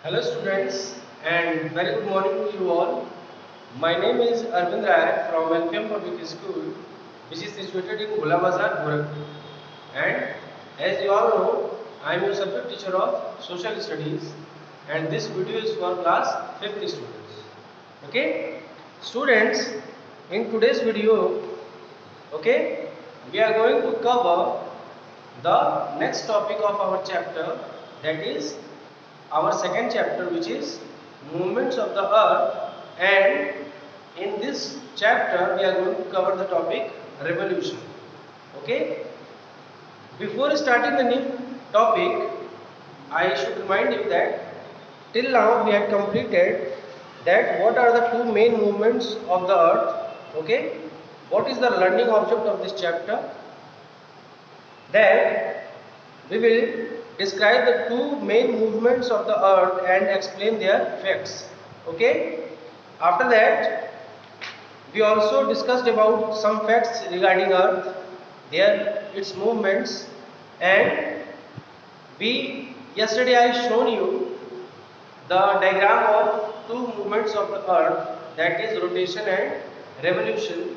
Hello students and very good morning to you all. My name is Arvind Rai from LPM Public School, which is situated in Gulabazar, Gorakhpur. And as you all know, I am your subject teacher of Social Studies and this video is for class 5th students. Okay? Students, in today's video, okay, we are going to cover the next topic of our chapter, that is our second chapter, which is movements of the earth. And in this chapter we are going to cover the topic revolution. Okay, before starting the new topic, I should remind you that till now we had completed that what are the two main movements of the earth. Okay, what is the learning object of this chapter? Then we will describe the two main movements of the earth and explain their effects. Okay. After that, we also discussed about some facts regarding earth, its movements, and yesterday I shown you the diagram of two movements of the earth, that is rotation and revolution.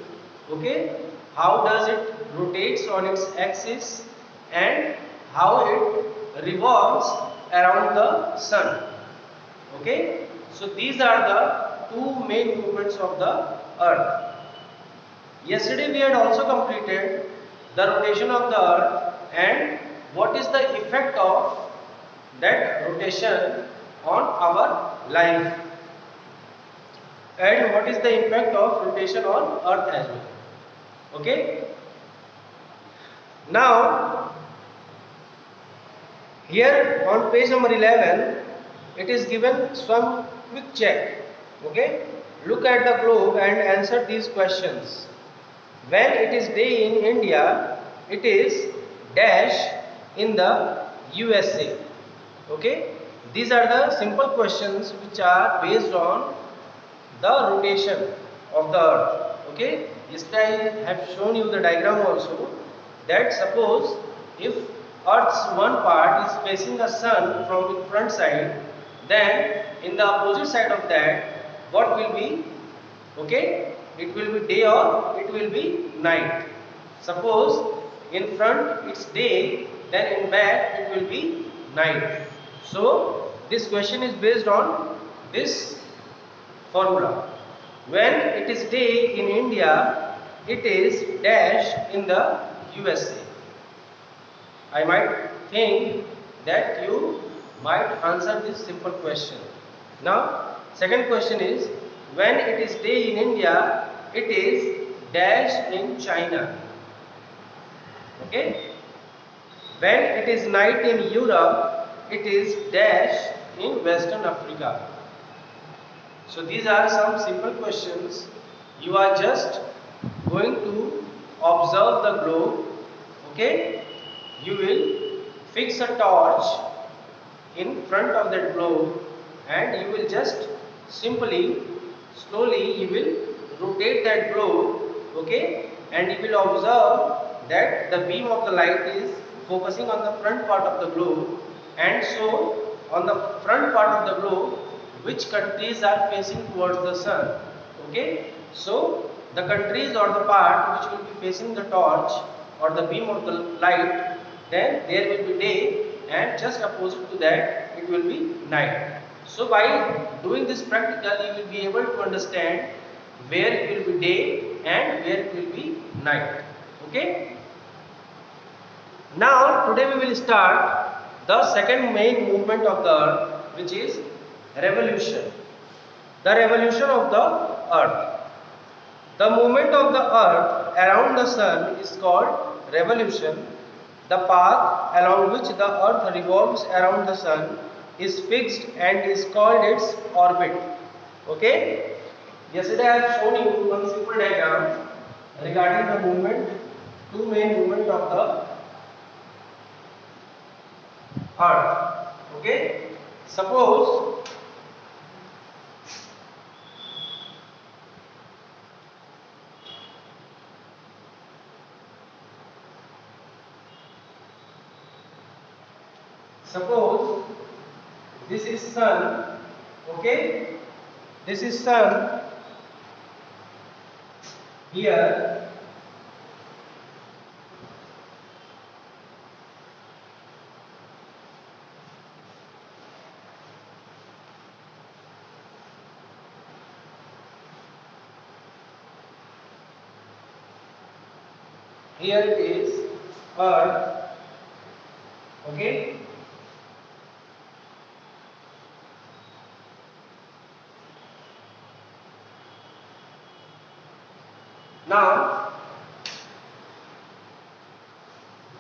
Okay, how does it rotates on its axis and how it revolves around the sun. Okay, so these are the two main movements of the earth. Yesterday we had also completed the rotation of the earth and what is the effect of that rotation on our life and what is the impact of rotation on earth as well. Okay, now here on page number 11 it is given some quick check. Okay, look at the globe and answer these questions. When it is day in India, it is dash in the USA. Okay, these are the simple questions which are based on the rotation of the earth. Okay, yesterday I have shown you the diagram also, that suppose if earth's one part is facing the sun from the front side, then in the opposite side of that what will be? Okay, it will be day or it will be night. Suppose in front it's day, then in back it will be night. So this question is based on this formula. When it is day in India, it is dash in the USA. I might think that you might answer this simple question. Now, second question is, when it is day in India, it is dash in China. Okay? When it is night in Europe, it is dash in Western Africa. So these are some simple questions. You are just going to observe the globe. Okay? You will fix a torch in front of that globe and you will just simply, slowly you will rotate that globe. Okay? And you will observe that the beam of the light is focusing on the front part of the globe, and so on the front part of the globe which countries are facing towards the sun. Okay, so the countries or the part which will be facing the torch or the beam of the light, then there will be day, and just opposite to that it will be night. So by doing this practical you will be able to understand where it will be day and where it will be night. Okay, now today we will start the second main movement of the earth, which is revolution. The revolution of the earth. The movement of the earth around the sun is called revolution. The path along which the earth revolves around the sun is fixed and is called its orbit. Okay? Yesterday I have shown you one simple diagram regarding the movement, two main movement of the earth. Okay? Suppose Suppose this is sun, okay, this is sun, here here it is earth, okay. Now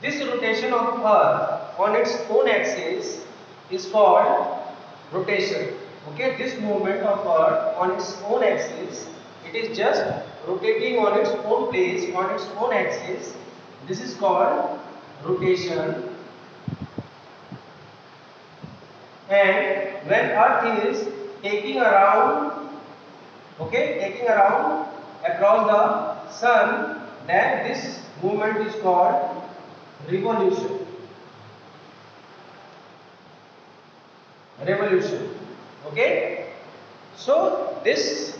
this rotation of earth on its own axis is called rotation, okay. This movement of earth on its own axis, it is just rotating on its own place, on its own axis, this is called rotation. And when earth is taking around, okay, taking around across the sun, then this movement is called revolution. Revolution, okay. So this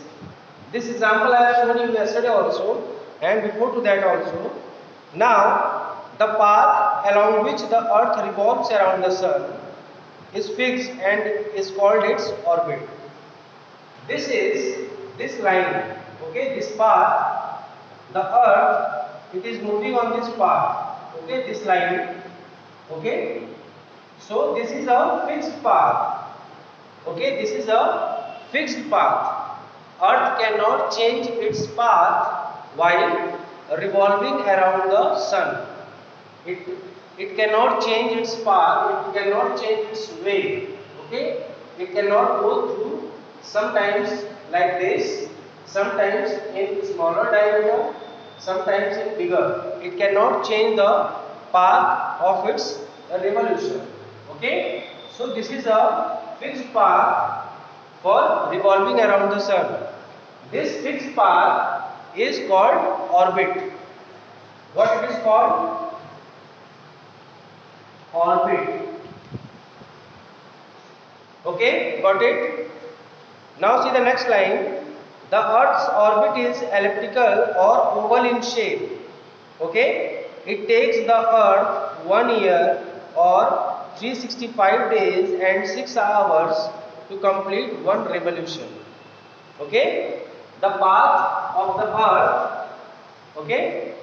example I have shown you yesterday also, and before to that also. Now the path along which the earth revolves around the sun is fixed and is called its orbit. This is this line, okay, this path, the earth, it is moving on this path, okay, this line, okay. So this is a fixed path, okay, this is a fixed path. Earth cannot change its path while revolving around the sun. It cannot change its path, it cannot change its way, okay. It cannot go through sometimes like this, sometimes in smaller diameter, sometimes in bigger. It cannot change the path of its revolution, okay. So this is a fixed path for revolving around the sun. This fixed path is called orbit. What it is called? Orbit. Okay, got it? Now see the next line. The Earth's orbit is elliptical or oval in shape. Okay, it takes the Earth 1 year or 365 days and 6 hours to complete one revolution. Okay, the path of the Earth, okay,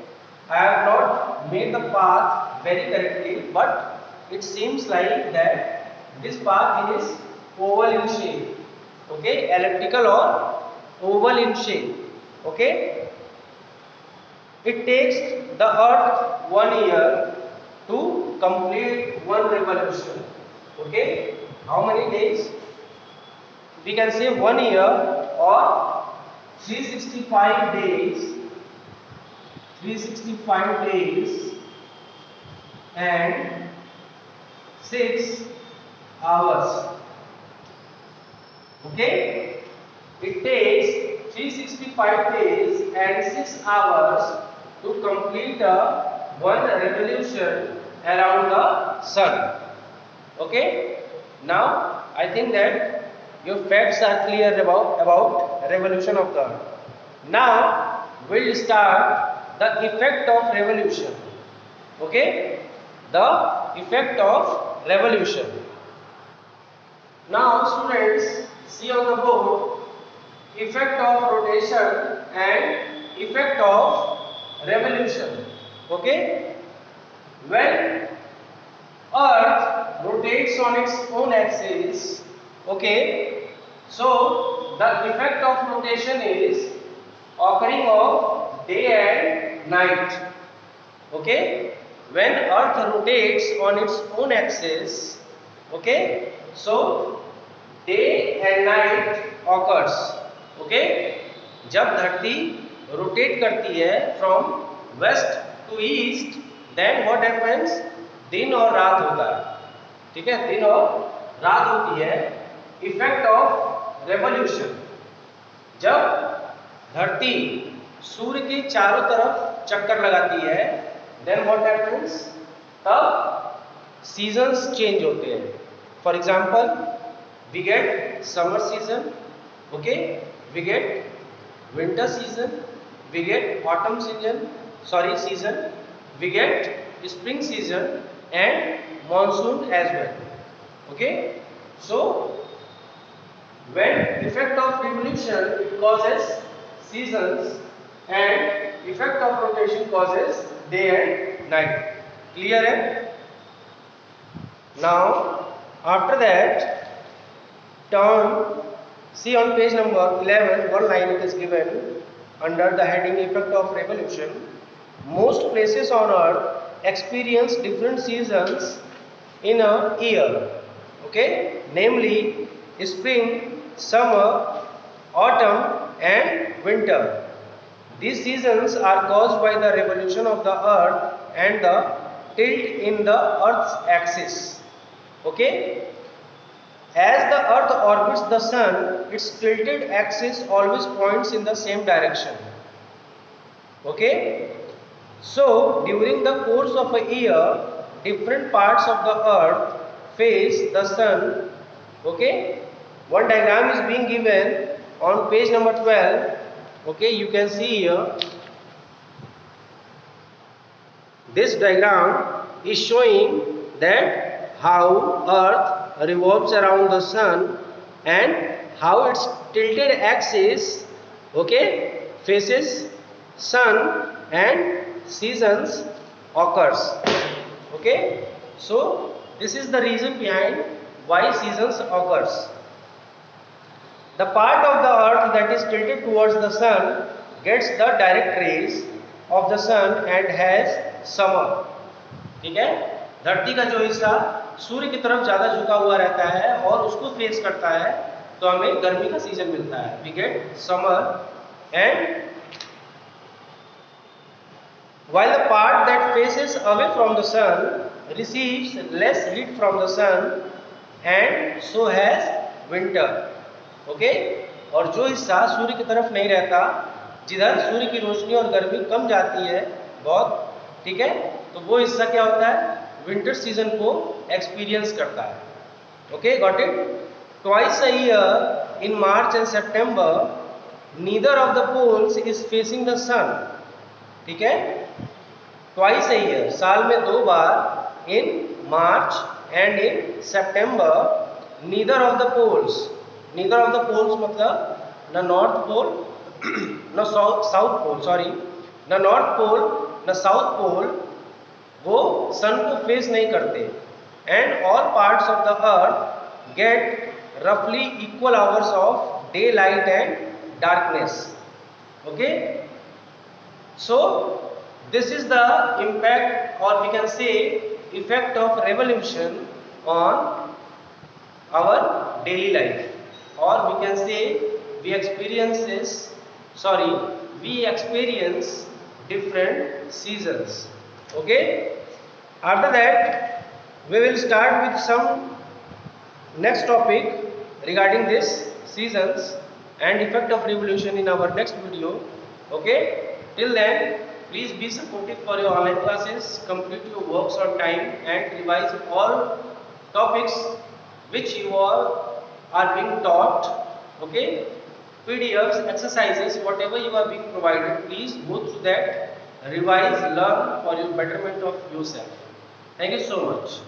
I have not made the path very correctly, but it seems like that this path is oval in shape, okay, elliptical or oval in shape, okay. It takes the Earth 1 year to complete one revolution, okay. How many days? We can say 1 year or 365 days, 365 days and 6 hours, okay. It takes 365 days and 6 hours to complete one revolution around the sun, okay. Now I think that your facts are clear about revolution of the earth. Now we'll start the effect of revolution, okay, the effect of revolution. Now students, see on the board, effect of rotation and effect of revolution, okay. When earth rotates on its own axis, okay, so the effect of rotation is occurring of day and night, okay. When earth rotates on its own axis, okay, so day and night occurs, okay. जब धरती rotate करती है from west to east, then what happens, दिन और रात होता है, ठीक है, दिन और रात होती है. इफेक्ट ऑफ रेवोल्यूशन, जब धरती सूर्य के चारों तरफ चक्कर लगाती है, देन व्हाट हैपेंस, तब सीजन्स चेंज होते हैं. For example we get summer season, okay, we get winter season, we get autumn season, we get spring season and monsoon as well. Okay, so when effect of revolution it causes seasons and effect of rotation causes day and night. Clear है? Now after that, turn, see on page number 11, one line it is given under the heading effect of revolution. Most places on earth experience different seasons in a year, okay, namely spring, summer, autumn and winter. These seasons are caused by the revolution of the earth and the tilt in the earth's axis, okay. As the earth orbits the sun, its tilted axis always points in the same direction, okay. So during the course of a year, different parts of the earth face the sun, okay. One diagram is being given on page number 12, okay. You can see here, this diagram is showing that how earth revolves around the sun and how its tilted axis, okay, faces sun and seasons occurs, okay. So this is the reason behind why seasons occurs. The part of the earth that is tilted towards the sun gets the direct rays of the sun and has summer, ठीक है. धरती का जो हिस्सा सूर्य की तरफ ज्यादा झुका हुआ रहता है और उसको फेस करता है तो हमें गर्मी का सीजन मिलता है. We get summer and while the part that faces away from the sun receives less heat from the sun and so has winter, okay. और जो हिस्सा सूर्य की तरफ नहीं रहता, जिधर सूर्य की रोशनी और गर्मी कम जाती है बहुत, ठीक है, तो वो हिस्सा क्या होता है, विंटर सीजन को एक्सपीरियंस करता है, okay. Got it? Twice a year in March and September neither of the poles is facing the sun, ठीक है. ट्वाइस अ ईयर, साल में 2 बार, in March and in September neither of the poles. Neither of the poles मतलब न north pole न south pole, sorry, न north pole न साउथ पोल, वो सन को फेस नहीं करते. And all parts of the earth gate रफली equal hours of day light and darkness, okay. So this is the impact, or we can say effect of revolution on our daily life, or we can say we experience different seasons, okay. After that we will start with some next topic regarding this seasons and effect of revolution in our next video, okay. Till then, please be supportive for your online classes, complete your works on time and revise all topics which you are being taught, okay. PDFs, exercises, whatever you are being provided, please go through that, revise, learn for your betterment of yourself. Thank you so much.